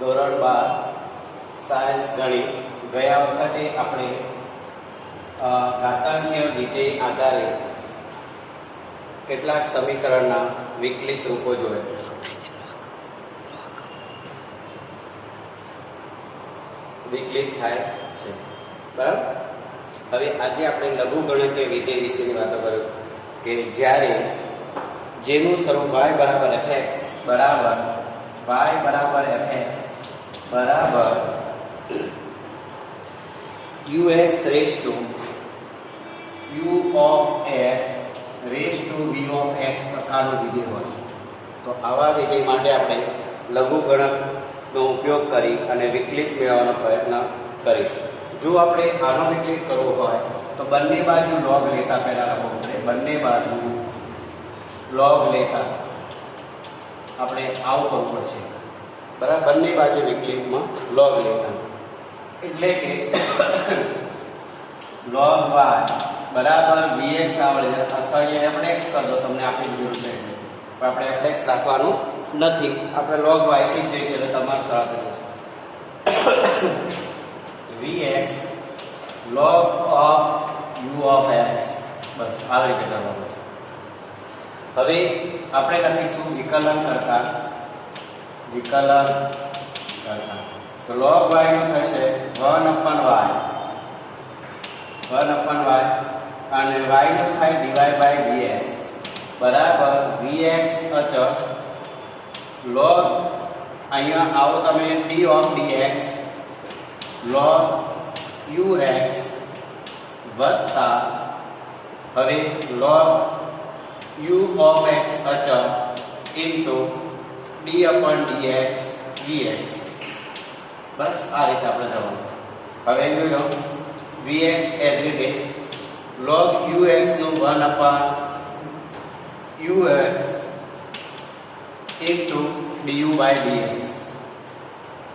ધોરણ 12 સાયન્સ ગણિત ગયા વખતે આપણે ઘાતાંકીય વિધેય આધારે કેટલાક સમીકરણના વિકલિત રૂપો જોયા. વિકલિત થાય છે, બરાબર. હવે આજે આપણે લઘુગણકીય વિધેય વિશેની વાતો કરીએ કે જ્યારે જેનું સ્વરૂપ y બરાબર fx બરાબર y બરાબર fx બરાબર ux raise to u of x raise to v of x પ્રકારનું વિધેય હોય તો આવા વિધેય માટે આપણે લઘુગણકનો ઉપયોગ કરી અને વિકલિત મેળવવાનો પ્રયત્ન કરીશું. જો આપણે આનો વિકલિત કરવો હોય તો બંને બાજુ log લેતા પહેલા લખવું પડે. બંને બાજુ log લેતા આપણે આવું કરવું પડશે, બરાબર. બંને બાજુ વિકલિતમાં log લેતા એટલે કે log y બરાબર vx આવડે છે અથવા અહીંયા fx કર દો, તમને આપી દીધું છે પણ આપણે fx રાખવાનું નથી, આપણે log y થી જ જઈશું એટલે તમારે સરળ થશે. vx log of u of x, બસ આવી રીતે કરવાનું છે. હવે આપણે લખીશું વિકલન કરતા તો log y નું થશે 1/y અને y નું થાય dy/dx બરાબર vx અચળ log અહીંયા આવો તમે d of dx log ux વત્તા હવે log u of x અચળ into d/dx vx. બસ આ રીતે આપણે જવાનું. હવે જોઈ લો vx as it is log ux નું 1/ux into du/dx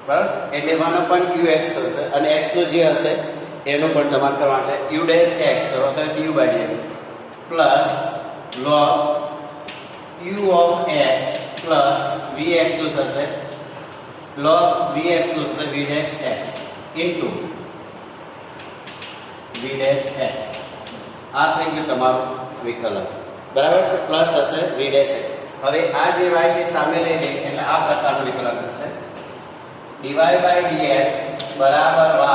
બસ એટલે 1/ux હશે અને x નું જે હશે એનું પણ તમારે કરવા માટે u dash x કરો તો du/dx plus log u of x plus vx નું થશે log vx નું થશે v dash x into v dash x. આ થઈ ગયું તમારું વિકલન, બરાબર છે. પ્લસ થશે v dash x. હવે આ જે y છે સામે લઈ લે એટલે આ પ્રકારનું વિકલન થશે dy/dx બરાબર y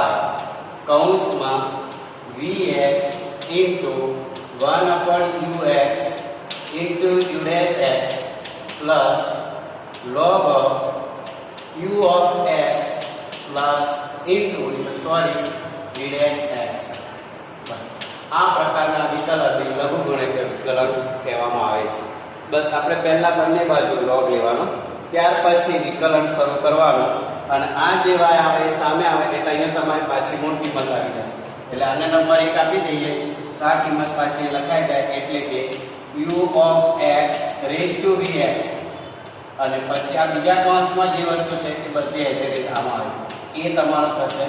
કૌંસમાં vx into 1/ux into u dash x plus log of u of x plus into v dash x. બસ આ પ્રકારના વિકલનને લઘુગણકીય વિકલન કહેવામાં આવે છે. બસ આપણે પહેલા બંને બાજુ log લેવાનો, ત્યાર પછી વિકલન શરૂ કરવાનું અને આ જે y આવે સામે આવે એટલે અહીંયા તમારી પાછી મૂળ કિંમત આવી જશે એટલે આને નંબર 1 આપી દઈએ તો આ કિંમત પાછી લખાઈ જાય એટલે કે u of x raised to vx અને પછી આ બીજા કૌંસમાં જે વસ્તુ છે એ બધી એઝ ઇટ ઇઝ આમાં આવે એ તમારો થશે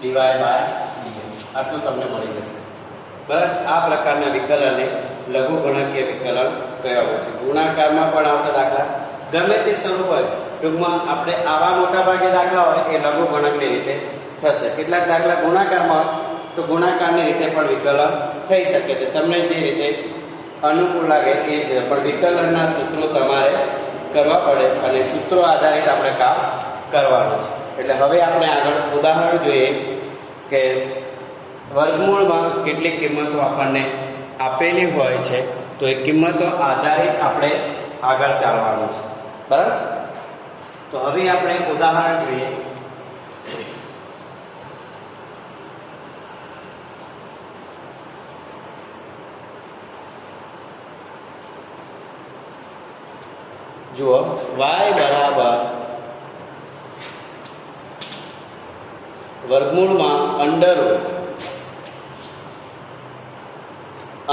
dy/dx. આટલું તમને મળી જશે. બસ આ પ્રકારના વિકલનને લઘુગણકીય વિકલન કહેવાય છે. ગુણાકારમાં પણ આવશે દાખલા, ગમે તે સ્વરૂપ હોય. ટૂંકમાં આપણે આવા મોટા ભાગે દાખલા હોય એ લઘુગણકની રીતે થશે. કેટલાક દાખલા ગુણાકારમાં હોય તો ગુણાકારની રીતે પણ વિકલન થઈ શકે છે, તમને જે રીતે અનુકૂળ લાગે એ રીતે. પણ વિકલનના સૂત્રો તમારે કરવા પડે અને સૂત્રો આધારિત આપણે કામ કરવાનું છે. એટલે હવે આપણે આગળ ઉદાહરણ જોઈએ કે વર્ગમૂળમાં કેટલીક કિંમતો આપણને આપેલી હોય છે તો એ કિંમતો આધારિત આપણે આગળ ચાલવાનું છે, બરાબર. તો હવે આપણે ઉદાહરણ જોઈએ. જુઓ y બરાબર વર્ગમૂળમાં અંડરરૂટ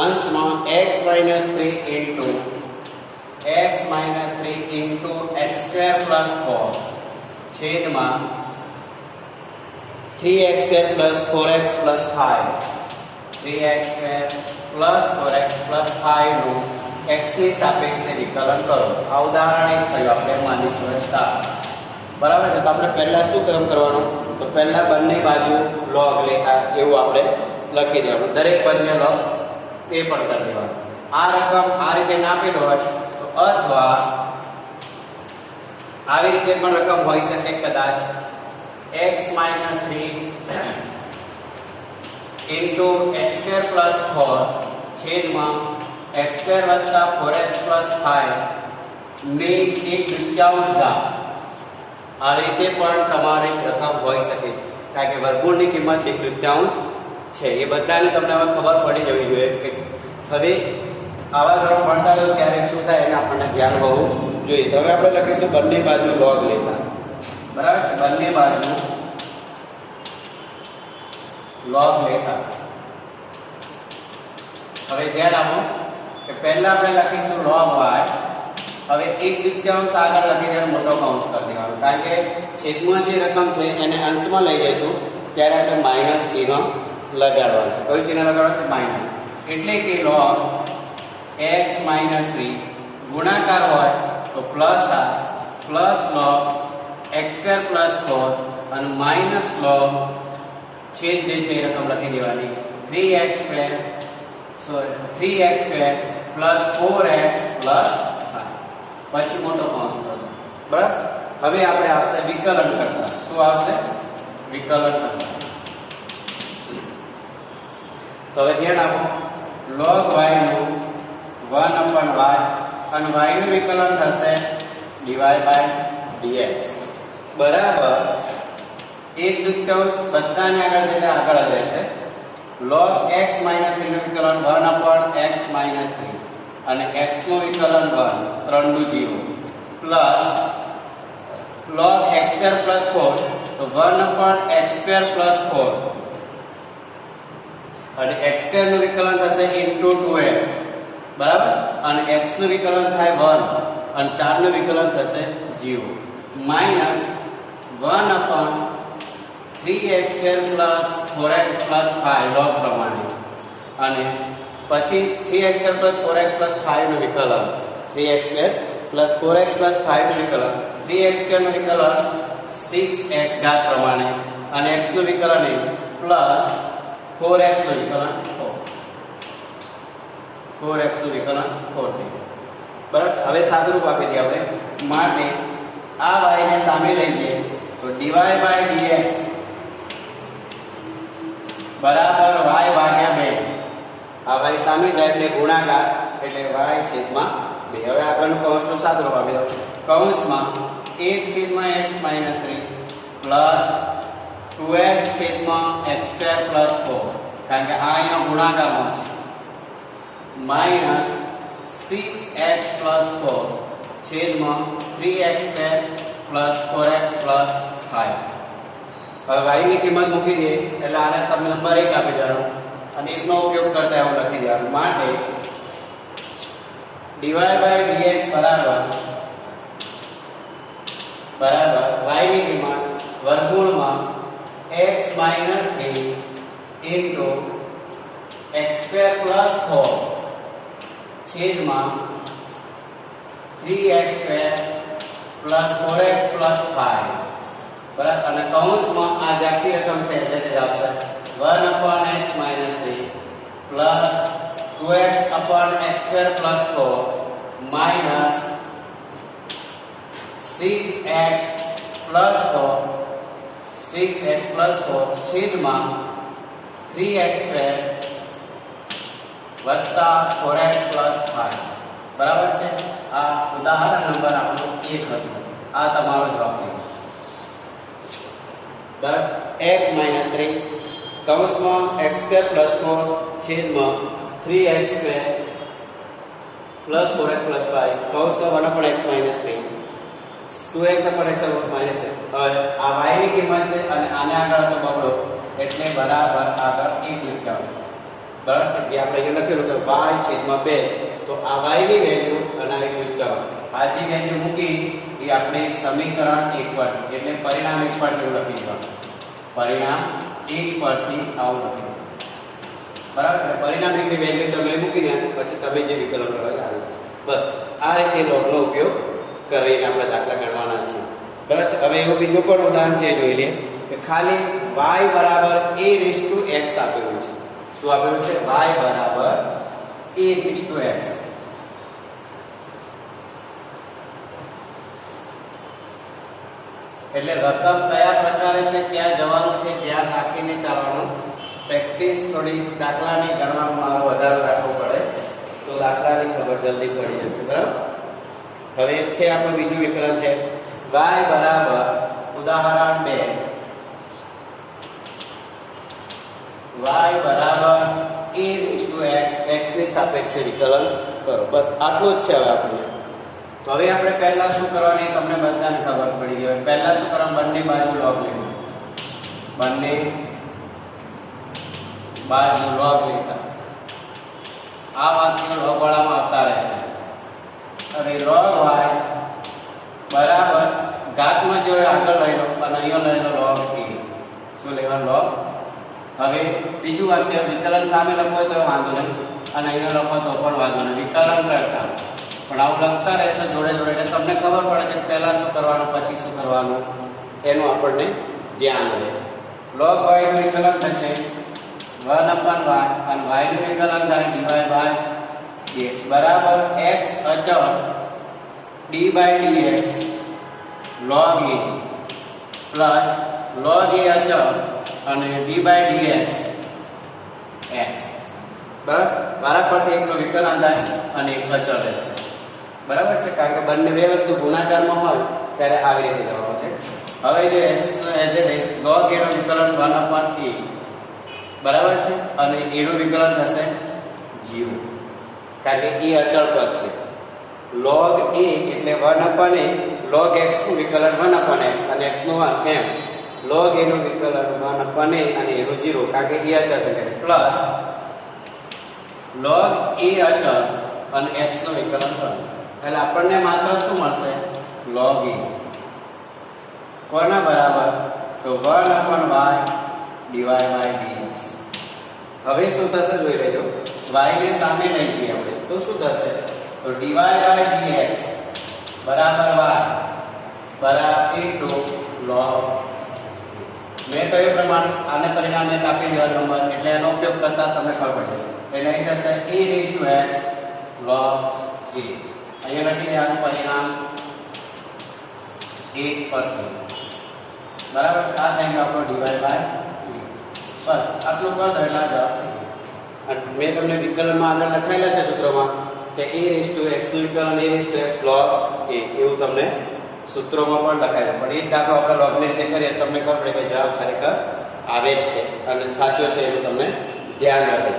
અંશમાં x - 3 into x - 3 into x² plus 4 છેદમાં 3x² plus 4x plus 5 3x² plus 4x plus 5 નું x ની સાપેક્ષે વિકલન કરો. આ ઉદાહરણ એક થયું, આપણે માનીશું સ્ટાર બરાબર છે. તો આપણે પહેલા શું કામ કરવાનું, તો પહેલા બંને બાજુ log લેતા એવું આપણે લખી દેવાનું. દરેક પદને log એ પણ કરી દેવાનું. આ રકમ આ રીતે નાખેલો હોય તો અથવા આવી રીતે પણ રકમ હોઈ શકે કદાચ x - 3 into x² + 4 છેદમાં x² + 4x + 5 ને 1/3 ઘાત. આવી રીતે પણ તમારી રકમ હોઈ શકે છે, કારણ કે વર્ગમૂળની કિંમત 1/3 છે. એ બધાને તમને હવે ખબર પડી જવી જોઈએ કે હવે આવા ધોરણ ભણતા હોય ત્યારે શું થાય એને આપણને ધ્યાન હોવું જોઈએ. તો હવે આપણે લખીશું બંને બાજુ log લેતા. બરાબર છે, બંને બાજુ log લેતા. હવે ધ્યાન આપો કે પહેલા આપણે લખીશું log y. હવે 1/3 આગળ લખી દેવાનો, મોટો કૌંસ કરી દેવાનો, કારણ કે છેદમાં જે રકમ છે એને અંશમાં લઈ જઈશું ત્યારે આપણે માઈનસ ચિહ્ન લગાડવાનું છે. કયું ચિહ્ન લગાડવાનું છે? માઈનસ. એટલે કે log x - 3 ગુણાકાર હોય તો પ્લસ આ પ્લસ log x² + 4 અને માઈનસ log છેદ જે છે એ રકમ લખી દેવાની 3x² + 4x + 5 પછી મોટો કૌંસ કરતો. બરાબર. હવે આપણે આવશે વિકલન કરતા. શું આવશે? વિકલન કરતા. તો હવે ધ્યાન આપો, log y નું 1/y અને y નું વિકલન થશે dy/dx બરાબર 1/3 બધાને આગળ છે એટલે આગળ જ રહેશે. log x - 3 નું વિકલન 1/x - 3 અને x નું વિકલન 1 3 નું 0 પ્લસ log x² + 4 તો 1/x² + 4 અને x² નું વિકલન થશે into 2x બરાબર, અને x નું વિકલન થાય 1 અને 4 નું વિકલન થશે 0 માઈનસ 1/3x² + 4x + 5 log પ્રમાણે અને પછી 3x² + 4x + 5 નું વિકલન 3x² + 4x + 5 નું વિકલન 3x² નું વિકલન 6x ઘાત પ્રમાણે અને x નું વિકલન પ્લસ 4x નું વિકલન 4x નું વિકલન 4 થઈ ગયું. બરાબર. હવે સાદુરૂપ આપી દઈએ આપણે. માટે આ y ને સામે લઈએ તો dy/dx બરાબર y ભાગ્યા 2. આ y સામે જાય એટલે ગુણાકાર એટલે y/2. હવે આગળનું કૌંસનું સાદુરૂપ આપી દો. કૌંસમાં 1/x - 3 પ્લસ 2x/x² + 4 કારણ કે આ અહીંયા ગુણાકારમાં છે માઈનસ 6x + 4 છેદમાં 3x² + 4x + 5. હવે y ની કિંમત મૂકી દઈએ એટલે આને સમ નંબર 1 આપી દેવાનો અને 1 નો ઉપયોગ કરતા એવું લખી દેવાનું. માટે dy/dx બરાબર y ની કિંમત વર્ગમૂળમાં x - 3 into x² + 4 છેદમાં 3x² + 4x + 5 બરાબર, અને કૌંસમાં આ જે આખી રકમ છે એ જ આવશે 1/x - 3 plus 2x/x² + 4 minus 6x + 4 છેદમાં 3x² વત્તા 4x + 5 બરાબર છે. આ ઉદાહરણ નંબર આપણો 1 હતું. આ તમારો જવાબ થયો. બસ x - 3 કૌંસમાં x² + 4 છેદમાં 3x² + 4x + 5 કૌંસમાં 1/x - 3 2x/x - હવે આ y ની કિંમત છે અને આને આગળ તો બગડો એટલે બરાબર આગળ 1/3 બરાબર છે. જે આપણે અહીંયા લખેલું કે y/2 તો આ y ની વેલ્યુ અને આ 1/3 આ જે વેલ્યુ મૂકી એ આપણે સમીકરણ 1 પર એટલે પરિણામ 1 પર જેવું લખી દેવાનું. પરિણામ 1 પરથી આવું લખી દેવાનું. બરાબર. પરિણામ 1 ની વેલ્યુ તમે મૂકી દે પછી તમે જે વિકલન કરવા આવી જશે. બસ આ રીતે log નો ઉપયોગ કરીને આપણે દાખલા ગણવાના છે. બરાબર છે. હવે એવું બીજું પણ ઉદાહરણ છે, જોઈ લે કે ખાલી y બરાબર a રેસ ટુ x આપેલું છે. શું આપેલું છે? y બરાબર a રેસ ટુ x. એટલે રકમ કયા પ્રકારે છે, ક્યાં જવાનું છે, ધ્યાન રાખીને ચાલવાનું. પ્રેક્ટિસ થોડી દાખલાની ગણવામાં વધારે રાખવું પડે તો દાખલાની ખબર જલ્દી પડી જશે. બરાબર. હવે છે આપણું બીજું વિકલન છે y બરાબર ઉદાહરણ 2 y બરાબર a raise to x, x ની સાપેક્ષે વિકલન કરો. બસ આટલું જ છે. હવે આપણે તો હવે આપણે પહેલા શું કરવાની તમને બધાને ખબર પડી ગઈ. પહેલા શું કરવાનું? બંને બાજુ log લેવું. બંને બાજુ log લેતા આ વાક્યો log વાળામાં આવતા રહેશે. હવે log y બરાબર ઘાતમાં જો આગળ લઈ લો અને અહીંયા લઈ લો log a. શું લેવાનું? log. હવે બીજું વાક્ય વિકલન સામે લખો તો વાંધો નહીં અને અહીંયા લખો તો પણ વાંધો નહીં. વિકલન કરતા પણ આવું લખતા રહેશે જોડે જોડે એટલે તમને ખબર પડે છે કે પહેલા શું કરવાનું પછી શું કરવાનું એનું આપણને ધ્યાન રહે. log y નું વિકલન થશે 1/y અને y નું વિકલન થાય dy/dx બરાબર x અચળ d/dx log a plus log a અચળ અને d/dx x. બરાબર. વારાફરતી એકનો વિકલન થાય અને એક અચળ રહેશે. બરાબર છે. કારણ કે બંને બે વસ્તુ ગુણાકારમાં હોય ત્યારે આવી રીતે જવાનું છે. હવે જે x as it is log a નું વિકલન 1/a બરાબર છે અને a નું વિકલન થશે 0 કારણ કે એ અચળ પદ છે. log a એટલે 1/a, log x નું વિકલન 1/x અને x નું 1 એમ. log a નું વિકલન 1/a અને a નું 0 કારણ કે એ અચળ છે. પ્લસ log a અચળ અને x નું વિકલન કરવું એટલે આપણને માત્ર શું મળશે? log a. કોના બરાબર? તો 1/y dy/dx. હવે શું થશે જોઈ લેજો. y ને સામે લઈ જઈએ આપણે તો શું થશે? તો dy/dx બરાબર y બરાબર ઇન્ટુ log. મેં કહ્યું પ્રમાણે આને પરિણામને કાપી દેવાનો નંબર એટલે એનો ઉપયોગ કરતા તમને ખબર પડે. એટલે અહીં થશે a raise to x log a. અહીંયા લખી દેવાનું પરિણામ 1 પર થયું. બરાબર. આ થઈ ગયો આપણો dy/dx. બસ આટલું કર દો એટલે આ જવાબ થઈ ગયો. અને મેં તમને વિકલનમાં આગળ લખાયેલા છે સૂત્રોમાં કે a રેઝ ટુ x નું વિકલન a raise to x log a એવું તમને સૂત્રોમાં પણ લખાયેલું. પણ એ જ દાખલો આપણે log ની રીતે કરીએ તમને ખબર પડે કે જવાબ ખરેખર આવે જ છે અને સાચો છે એવું તમને ધ્યાન રાખો.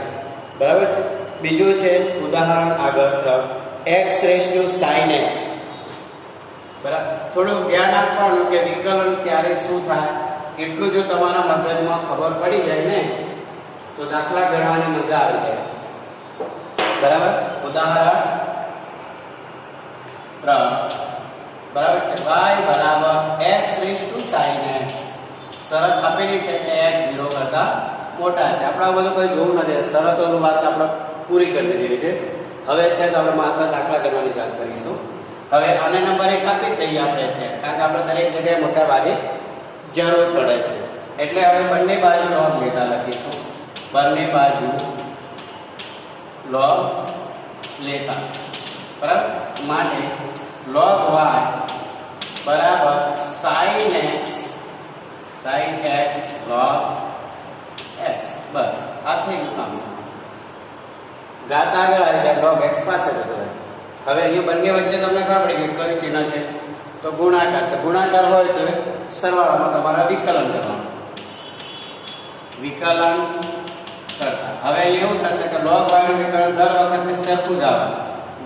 બરાબર છે. બીજું છે ઉદાહરણ આગળ x raise to sin x. બરાબર. થોડું ધ્યાન આપવાનું કે વિકલન ક્યારે શું થાય એટલું જો તમારા મગજમાં ખબર પડી જાય ને તો દાખલા ગણવાની મજા આવી જાય. બરાબર. ઉદાહરણ 3 બરાબર છે. y બરાબર x raise to sin x. શરત આપેલી છે કે x 0 કરતા મોટા છે. આપણે આ બધું કોઈ જોવું નથી. શરતોની વાત આપણે પૂરી કરી દીધી છે. હવે અત્યારે આપણે માત્ર દાખલા કરવાની વાત કરીશું. હવે આને નંબર 1 આપી દઈએ આપણે અત્યારે કારણ કે આપણે દરેક જગ્યાએ મોટા ભાગે જરૂર પડે છે. એટલે હવે બંને બાજુ log લેતા લખીશું. બંને બાજુ log લેતા. બરાબર. માટે log y બરાબર sin x log x. બસ આ થઈ ગયું કામ. ઘાત આગળ આવી જાય log x પાછળ જતો રહે. હવે અહીંયા બંને વચ્ચે તમને ખબર પડી કે કયું ચિહ્ન છે તો ગુણાકાર. તો ગુણાકાર હોય તો સરવાળામાં તમારે વિકલન કરવાનું. વિકલન કરતા હવે એવું થશે કે log y નું વિકલન દર વખતે સરખું જ આવે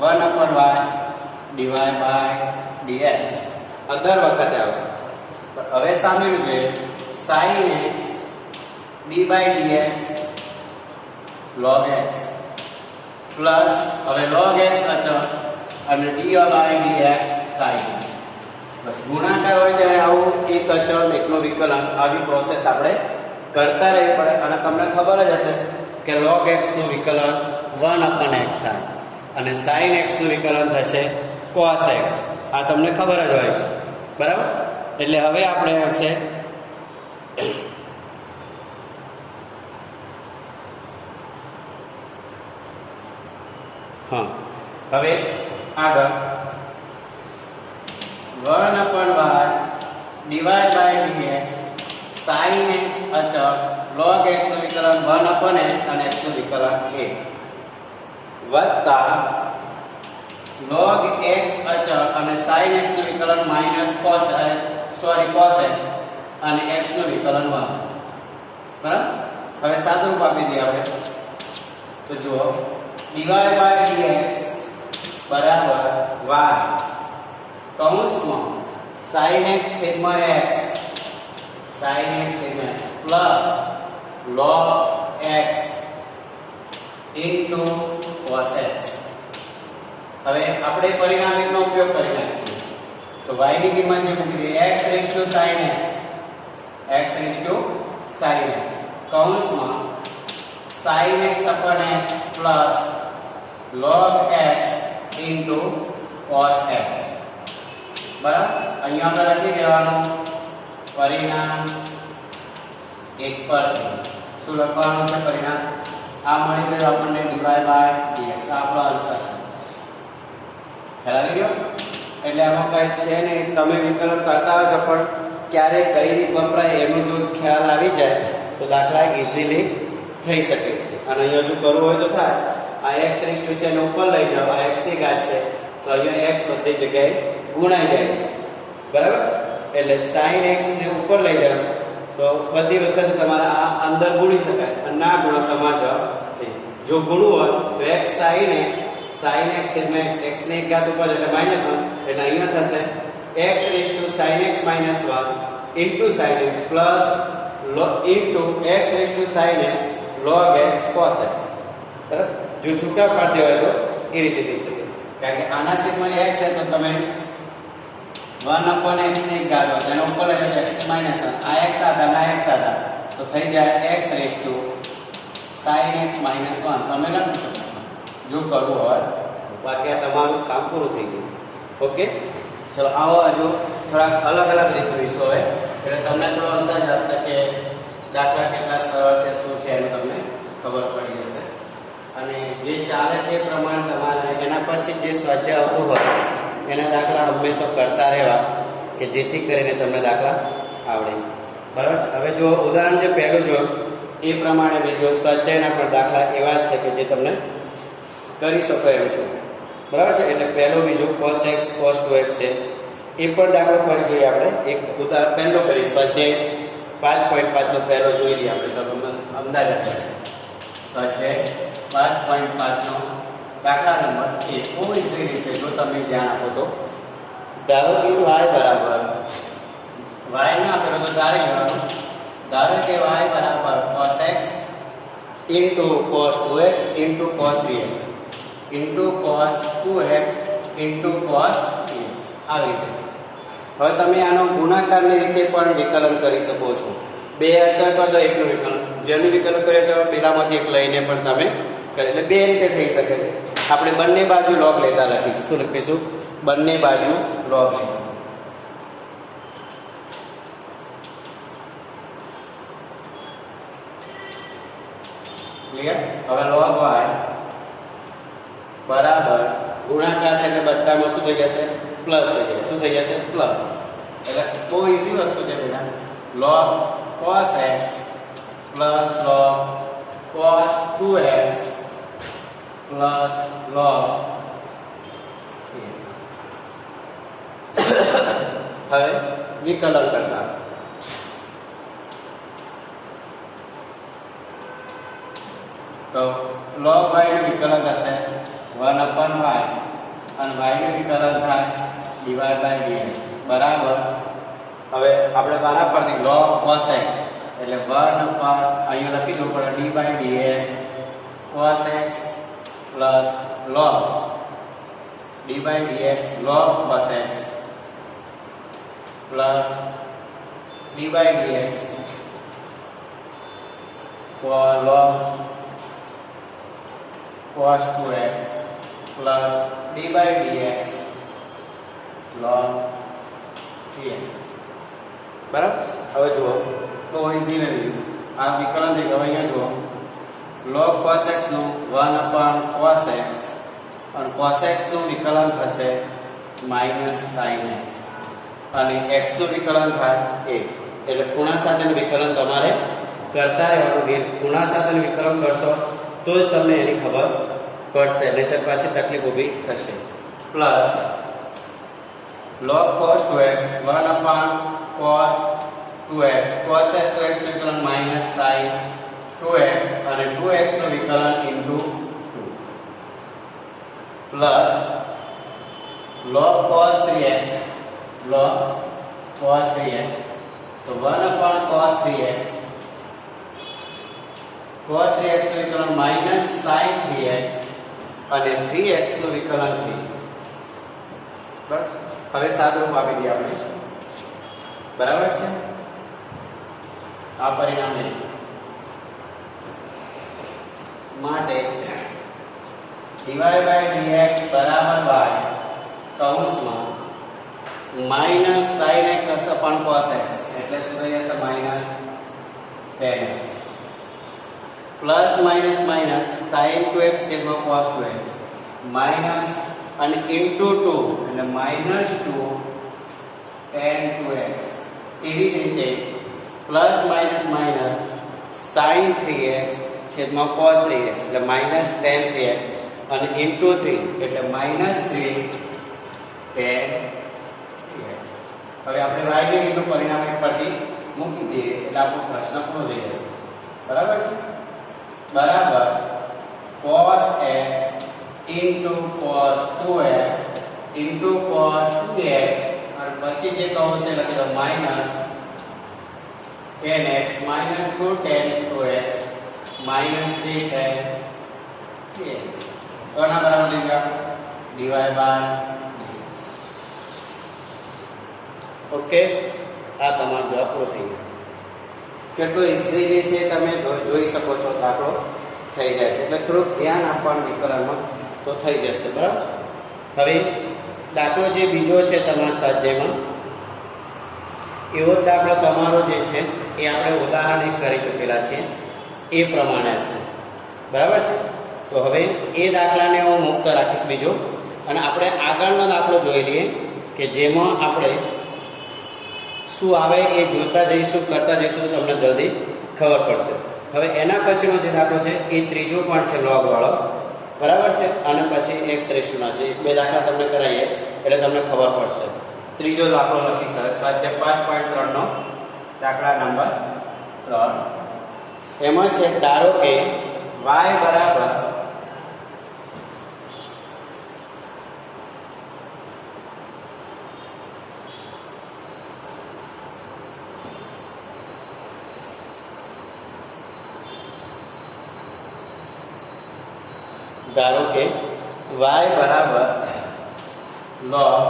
1/y dy/dx. આ દર વખતે આવશે. હવે સામેનું જોઈએ sin x d/dx log x plus હવે log x અચળ અને dy/dx sin x. બસ ગુણાકાર હોય ત્યારે આવું એક અચળ એકનો વિકલન આવી પ્રોસેસ આપણે કરતા રહેવી પડે. અને તમને ખબર જ હશે કે log x નું વિકલન 1/x થાય અને sin x નું વિકલન થશે cos x. આ તમને ખબર જ હોય છે. બરાબર. એટલે હવે આપણે આવશે હા હવે આગળ 1/y divide by dx sin x અચળ log x નું વિકલન 1/x અને x નું વિકલન 1 વત્તા log x અચળ અને sin x નું વિકલન માઈનસ cos x અને x નું વિકલન 1 બરાબર. હવે સાદું રૂપ આપી દઈએ આપણે તો જુઓ ડિવાઇડ બાય dx બરાબર y કૌંસમાં sin x છેદમાં x plus log x into cos x. હવે આપણે પરિણામ એકનો ઉપયોગ કરી નાખીએ તો y ની કિંમત જે મૂકી દઈએ x raised to sin x કૌંસમાં sin x upon x plus log x into cos x. બરાબર. અહીંયા આપણે લખી દેવાનું પરિણામ એક પરથી શું લખવાનું છે પરિણામ આ મળી ગયું આપણને ડિવાઇડ બાય dx આ આપણો આન્સર છે. ખ્યાલ આવી ગયો. એટલે આમાં કઈ છે નહીં તમે વિકલન કરતા હોય છો પણ ક્યારે કઈ રીત વપરાય એનો જો ખ્યાલ આવી જાય તો દાખલા ઈઝીલી થઈ શકે છે. અને અહીંયા જો કરવું હોય તો થાય આ x રેઝ ટુ છે એને ઉપર લઈ જાઓ આ x ની ઘાત છે તો અહીંયા x બધી જગ્યાએ ગુણાઈ જાય છે બરાબર. એટલે sin x ને ઉપર લઈ જાઓ તો બધી વખત તમારે આ અંદર ગુણી શકાય અને ના ગુણો તમારો જવાબ થઈ. જો ગુણવું હોય તો x sin x x ની ઘાત ઉપર એટલે -1 એટલે અહીંયા થશે x raised to sin x minus 1 into sin x plus into x raised to sin x log x cos x. બરાબર. જો છૂટા પાડી દેવાય તો એ રીતે થઈ શકે કારણ કે આના છેદમાં x છે તો તમે 1/x ની ઘાત હોય એનો ઉપર લઈ જાય x minus 1 આ x આધા તો થઈ જાય x raised to sin x minus 1 તમે લખી શકો છો જો કરવું હોય બાકી આ તમારું કામ પૂરું થઈ ગયું. ઓકે ચલો આવો હજુ થોડાક અલગ રીત જોઈશું હવે એટલે તમને થોડો અંદાજ આવશે કે દાખલા કેટલા સરળ છે શું છે એનું તમને ખબર પડી જશે અને જે ચાલે છે એ પ્રમાણે તમારે એના પછી જે સ્વાધ્યાય આવતું હોય એના દાખલા હંમેશા કરતા રહેવા કે જેથી કરીને તમને દાખલા આવડે. બરાબર છે. હવે જો ઉદાહરણ જે પહેલું જોયું એ પ્રમાણે બીજો સ્વાધ્યાયના પણ દાખલા એવા જ છે કે જે તમને કરી શકો એમ છો. બરાબર છે. એટલે પહેલો બીજો cos x cos 2x છે એ પણ દાખલો કરી જોઈએ આપણે એક ઉદાહરણ પહેલો કરી સ્વાધ્યાય 5.5 નો પહેલો જોઈ લઈએ આપણે તો અંદાજ આપશે સ્વાધ્યાય 5.5 નો દાખલા નંબર 1 બહુ ઇઝી છે જો તમે ધ્યાન આપો તો. ધારો કે y બરાબર y ના આપેલો તો ધારો કે y બરાબર cos x into cos 2x into cos 3x into cos 2x into cos 3x આવી રીતે છે. હવે તમે આનો ગુણાકારની રીતે પણ વિકલન કરી શકો છો. બે અચળ કર દો એકનું વિકલન જેનું વિકલન કરે છે પેલામાંથી એક લઈને પણ તમે કરે એટલે બે રીતે થઈ શકે છે. આપણે બંને બાજુ log લેતા લખીશું. શું લખીશું? બંને બાજુ log લેતા. ક્લિયર? હવે log y બરાબર ગુણાકાર છે એટલે બધામાં શું થઈ જશે પ્લસ થઈ જશે. શું થઈ જશે પ્લસ. એટલે બહુ ઈઝી વસ્તુ છે બેટા. log cos x plus log cos 2x plus log 3x. હવે વિકલન કરતા તો log y નું વિકલન થશે 1/y અને y નું વિકલન થાય ડિવાઇડ બાય dx બરાબર. હવે આપણે વારા પરથી log cos x એટલે 1 અહીંયા લખી દો પડે d by dx cos x plus log d by dx log cos x plus d by dx log cos 2x plus d by dx log 3x. બરાબર. હવે જુઓ તો ઇઝીલી આ વિકલન થઈ ગયું. અહીંયા જુઓ log cos x નું 1/cos x અને cos x નું વિકલન થશે -sin x અને x નું વિકલન થાય 1. એટલે ખૂણા સાથેનું વિકલન તમારે કરતા રહેવાનું. ખૂણા સાથેનું વિકલન કરશો તો જ તમને એની ખબર પડશે, નહીંતર પાછી તકલીફ ઊભી થશે. Plus log cos 2x 1/cos 2x cos 2x નું વિકલન -sin 2x અને 2x નું વિકલન into 2 plus log cos 3x log cos 3x તો 1/cos 3x cos 3x નું વિકલન -sin 3x અને 3x નું વિકલન 3. બસ હવે સાદુરૂપ આપી દઈએ આપણે. બરાબર છે. આ પરિણામ માટે dy/dx બરાબર y કૌંસમાં -sin x cos x એટલે શું થઈ જશે -10x plus minus minus sin 2x cos 2x minus અને into 2 એટલે -2 tan 2x. તેવી જ રીતે plus minus minus sin 3x છેદમાં cos 3x એટલે -tan 3x અને into 3 એટલે -3 tan 3x. હવે આપણે y ની રીતનું પરિણામ એક પરથી મૂકી દઈએ એટલે આપણો પ્રશ્ન પૂરો થઈ જશે. બરાબર છે. બરાબર cos x into cos 2x into cos 2x અને પછી જે કહું છે લખી દો minus tan x minus 2 tan 2x minus 3 tan 3x તો આના બરાબર લઈ ગયા dy/dx. ઓકે, આ તમારો જવાબ પૂરો થઈ ગયો. કેટલો ઇઝીલી છે તમે જોઈ શકો છો. દાખલો થઈ જાય છે એટલે થોડુંક ધ્યાન આપવાનું વિકલનમાં તો થઈ જશે. બરાબર. હવે દાખલો જે બીજો છે તમારા સ્વાધ્યાયમાં એવો દાખલો તમારો જે છે એ આપણે ઉદાહરણ કરી ચૂકેલા છીએ એ પ્રમાણે છે. બરાબર છે. તો હવે એ દાખલાને હું મુક્ત રાખીશ બીજો અને આપણે આગળનો દાખલો જોઈ લઈએ કે જેમાં આપણે શું આવે એ જોતા જઈશું, કરતા જઈશું તો તમને જલ્દી ખબર પડશે. હવે એના પછીનો જે દાખલો છે એ ત્રીજો પણ છે log વાળો. બરાબર છે. અને પછી x રેશિયોના છે. બે દાખલા તમને કરાવીએ એટલે તમને ખબર પડશે. ત્રીજો દાખલો લખી સર સ્વાધ્યાય 5.3 નો દાખલા નંબર 3. એમાં છે ધારો કે y બરાબર ધારો કે y બરાબર log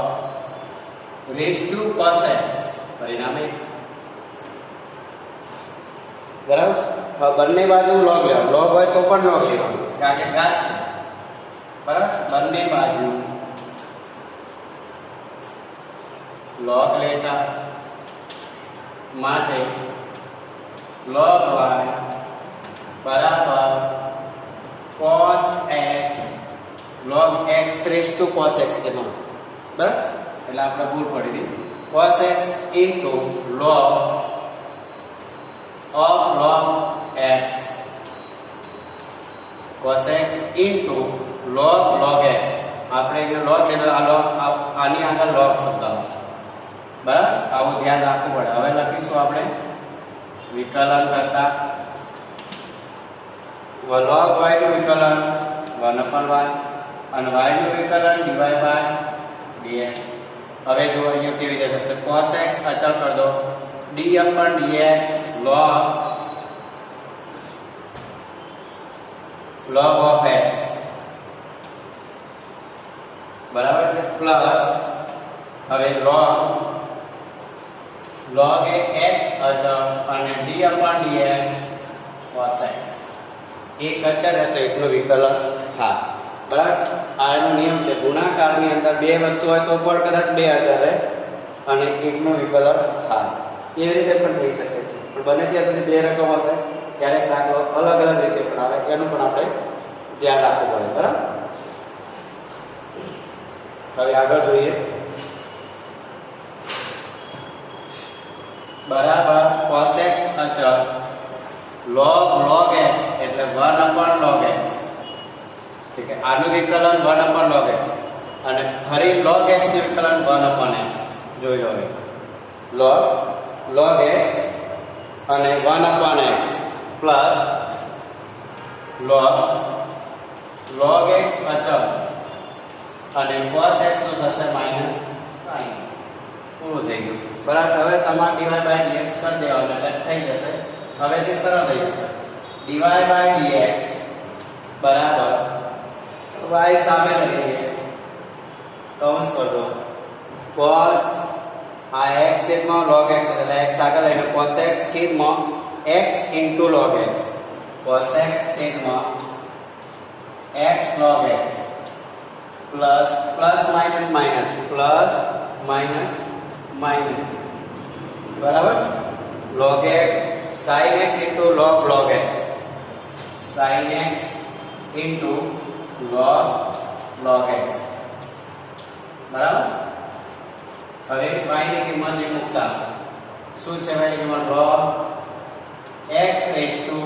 raise to cos x પરિણામે બરાબર. બંને બાજુ log લેવાનું. log હોય તો પણ log લેવાનું કારણ કે ઘાત છે. બરાબર. બંને બાજુ log લેતા માટે log y બરાબર cos x log x raise to cos x છે. બરાબર. એટલે આપણે ભૂલ પડી ગઈ. cos x into log of log x cos x into log x આપણે જે log લીધો આ log આની આગળ log શબ્દ આવશે. બરાબર. આવું ધ્યાન રાખવું પડે. હવે લખીશું આપણે વિકલન કરતા log y નું વિકલન 1/y અને y નું વિકલન dy/dx. હવે જો અહીંયા કેવી રીતે થશે cos x અચળ કરી દો d/dx log of x. બરાબર છે. પ્લસ હવે log એ x અચળ અને d/dx cos x એક અચળ રહે તો એકનું વિકલન થાય. બરાબર. આનો નિયમ છે ગુણાકારની અંદર બે વસ્તુ હોય તો પણ કદાચ બે અચળ રહે અને એકનું વિકલન થાય. એવી રીતે પણ થઈ શકે છે. પણ બને ત્યાં સુધી બે રકમ હશે ક્યારેક દાખલો અલગ અલગ રીતે પણ આવે, એનું પણ આપણે ધ્યાન રાખવું પડે. બરાબર. હવે આગળ જોઈએ. બરાબર cos x અચળ log x એટલે 1/log x. ઠીક છે. આનું વિકલન 1/log x અને ફરી log x નું વિકલન 1/x. જોઈ લો. log x અને 1/x પ્લસ log x અચળ અને cos x નું થશે માઈનસ sin. પૂરું થઈ ગયું. બરાબર. હવે તમારે dy by dx કરી દેવાનું એટલે થઈ જશે. હવેથી સરળ થઈ જશે. dy by dx બરાબર y સામે લઈ લઈએ, કૌંસ પર દો, cos આ x છેદમાં log x એટલે x આગળ લઈને cos x છેદમાં x log x, cos x છેદમાં x log x plus minus minus plus minus minus. બરાબર. log x sin x log x, sin x log x. બરાબર. હવે y ની કિંમત મૂકતા શું છે? y ની કિંમત log x raised to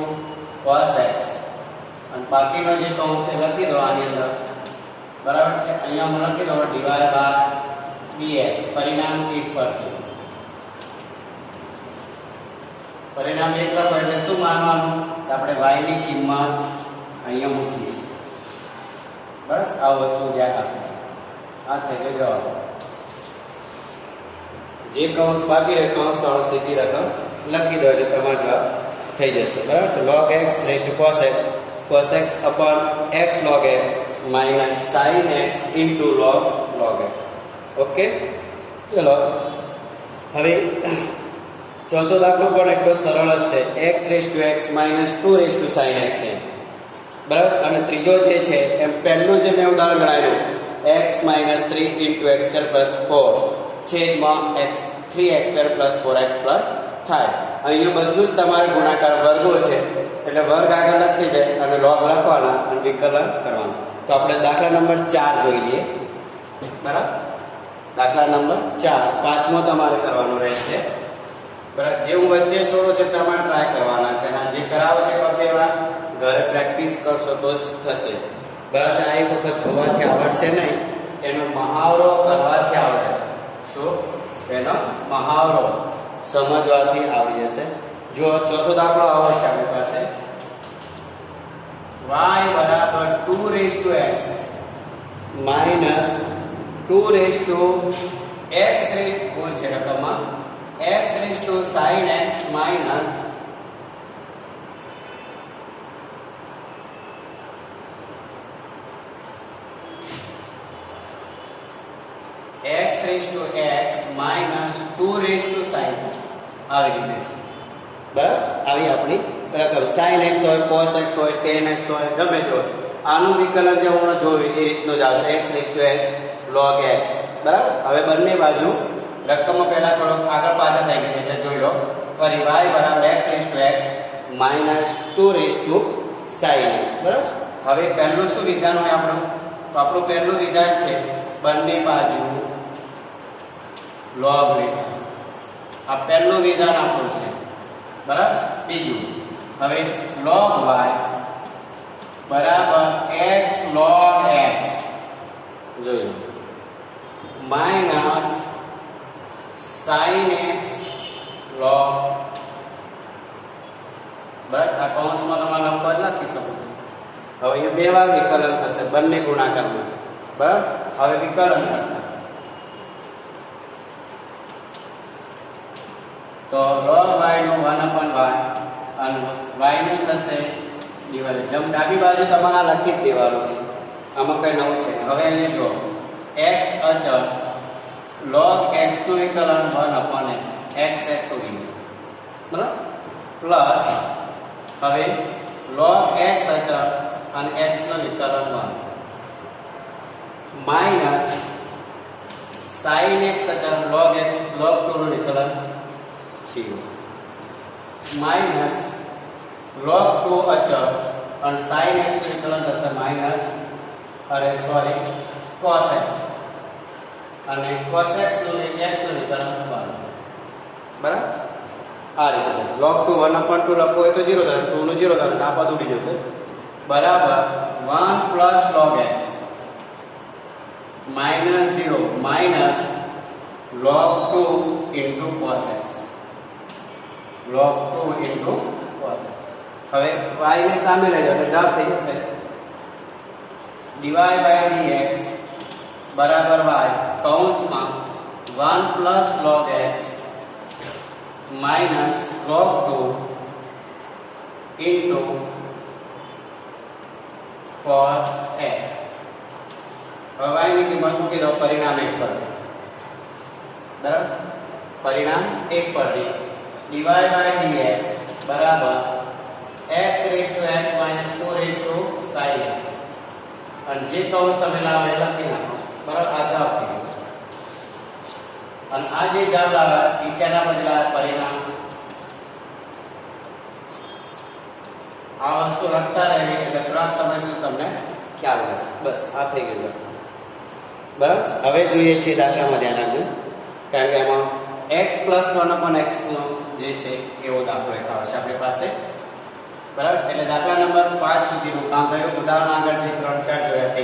cos x અને બાકીનો જે કૌંસ છે લખી દો આની અંદર. બરાબર છે. અહીંયા હું લખી દો dy by dx. પરિણામ 1 પરથી પરિણામ 1 લખો એટલે શું માનવાનું કે આપણે y ની કિંમત અહીંયા મૂકી છે. બસ આ વસ્તુ ધ્યાન રાખજો. આ થઈ ગયો જવાબ. જે કૌંસ બાકી રહે કૌંસ વાળો સીધી રકમ લખી દો એટલે તમારો જવાબ થઈ જશે. બરાબર છે. log x raised to cos x upon x log x minus sin x into log x. Okay. ચલો હવે ચોથો દાખલો પણ એટલો સરળ જ છે. x raised to x minus 2 raised to sin x છે. બરાબર. અને ત્રીજો જે છે એમ પહેલું જે મેં ઉદાહરણ ગણાવ્યું x minus 3 into x square plus 4 છેદમાં x 3x square plus 4x plus 5. અહીંયા બધું જ તમારે ગુણાકાર વર્ગો છે એટલે વર્ગ આગળ લખતી જાય અને log લખવાના અને વિકલન કરવાનું. તો આપણે દાખલા નંબર 4 જોઈ લઈએ. બરાબર. દાખલા નંબર 4 પાંચમો તમારે કરવાનો રહેશે. બરાબર. જે હું વચ્ચે છોડો છે તમારે ટ્રાય કરવાના છે અને જે કરાવો છે પપ્પેવા ઘરે પ્રેક્ટિસ કરશો તો જ થશે. બરાબર છે. આ એક વખત જોવાથી આવડશે નહીં, એનો મહાવરો કરવાથી આવડે છે. શું? એનો મહાવરો સમજવાથી આવડી જશે. જો ચોથો દાખલો આવો છે આપણી પાસે y બરાબર 2 raised to x minus 2 raised to x ભૂલ છે રકમમાં x raised to sin x minus x raised to x minus 2 raised to sin x. આવી રીતે છે. બરાબર. આવી આપણી રકમ sin x હોય, cos x હોય, tan x હોય, ગમે તે હોય. આનું વિકલન જે હું જોયું એ રીતનું જ આવશે x raised to x log x. બરાબર. હવે બંને બાજુ રકમમાં પહેલા થોડો આગળ પાછળ થઈ ગઈ એટલે જોઈ લો. ફરી y બરાબર x raised to x minus 2 raised to sin x. બરાબર. હવે પહેલું શું વિધાન હોય આપણું? તો આપણું પહેલું વિધાન છે બંને બાજુ log લેવાનું. આ પહેલું વિધાન આપણું છે. બરાબર. બીજું હવે log y બરાબર x log x જોઈ લો માઇનસ sin x log. બસ આ કૌંસમાં તમારે નંબર લખી શકો છો. હવે એ બે વાર વિકલન થશે બંને ગુણાકારમાં છે. બસ હવે વિકલન કરતા તો log y નું 1/y અને y નું થશે ડિવાઇડ. જેમ ડાબી બાજુ તમારે લખી જ દેવાનું છે, આમાં કઈ નવું છે. હવે અહીંયા જો x અચળ log x નું વિકલન 1/x x ઉડી ગયું. બરાબર. પ્લસ હવે log x અચળ અને x નું વિકલન 1 માઇનસ sin x અચળ log 2 નું વિકલન 0 માઇનસ log 2 અચળ અને sin x નું વિકલન થશે માઇનસ cos x અને cos x નું x નું વિકલન 1 બરાબર આ રીતે થશે log 2 1/2 લખો હોય તો 0 થાય 2 નું 0 થાય આ પદ ઉડી જશે બરાબર 1 plus log x minus 0 minus log 2 into cos x log 2 into cos x હવે y ને સામે લઈ જાઓ એટલે જવાબ થઈ જશે dy by dx બરાબર y કૌંસમાં 1 plus log x minus log 2 into cos x હવે y ની કિંમત મૂકી દો પરિણામ 1 પર બરાબર પરિણામ 1 પર dy by dx બરાબર x raised to x minus 2 raised to sin x અને જે કૌંસ તમે લાવો એ લખી નાખો બરાબર આ જવાબ થઈ ગયો અને આ જે જવાબ આવે એ કેના બદલા પરિણામ આ વસ્તુ લખતા રહે એટલે થોડાક સમય સુધી તમને ખ્યાલ રહેશે બસ આ થઈ ગયું બરાબર હવે જોઈએ છીએ દાખલામાં ધ્યાન આપજો કારણ કે એમાં x plus 1/x નો જે છે એવો દાખલો એક આવશે આપણી પાસે બરાબર એટલે દાખલા નંબર 5 સુધીનું કામ થયું ઉદાહરણ આગળ જે 3-4 જોયા તે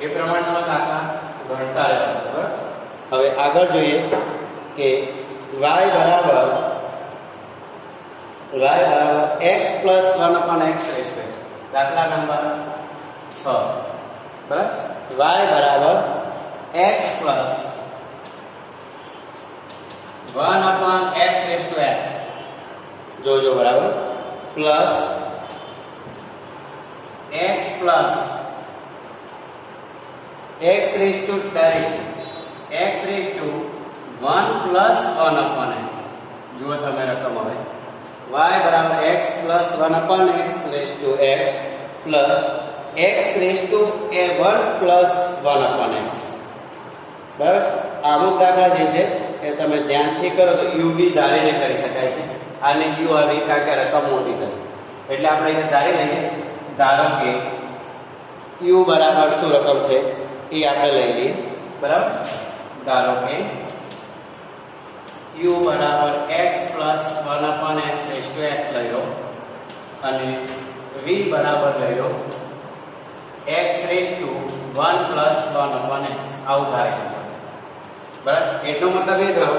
એ પ્રમાણેના દાખલા ગણતા રહેવા બરાબર હવે આગળ જોઈએ કે y બરાબર x plus 1/x રહેશે દાખલા નંબર 6 બરાબર y બરાબર x plus 1/x raised to x જોજો બરાબર plus x plus x raised to direct x raised to 1 plus 1/x જુઓ તમે રકમ હવે y બરાબર x plus 1/x raised to x plus x raised to 1 plus 1/x બરાબર અમુક દાખલા જે છે એ તમે ધ્યાનથી કરો તો u v ધારીને કરી શકાય છે આને u આવી કારણ કે રકમ મોટી થશે એટલે આપણે એને ધારી લઈએ ધારો કે u બરાબર શું રકમ છે એ આપણે લઈ લઈએ બરાબર ધારો કે u બરાબર x plus 1/x raised to x લઈ લો અને v બરાબર લઈ લો x raised to 1 plus 1/x આવું ધારી લો બરાબર એટલો મતલબ એ થયો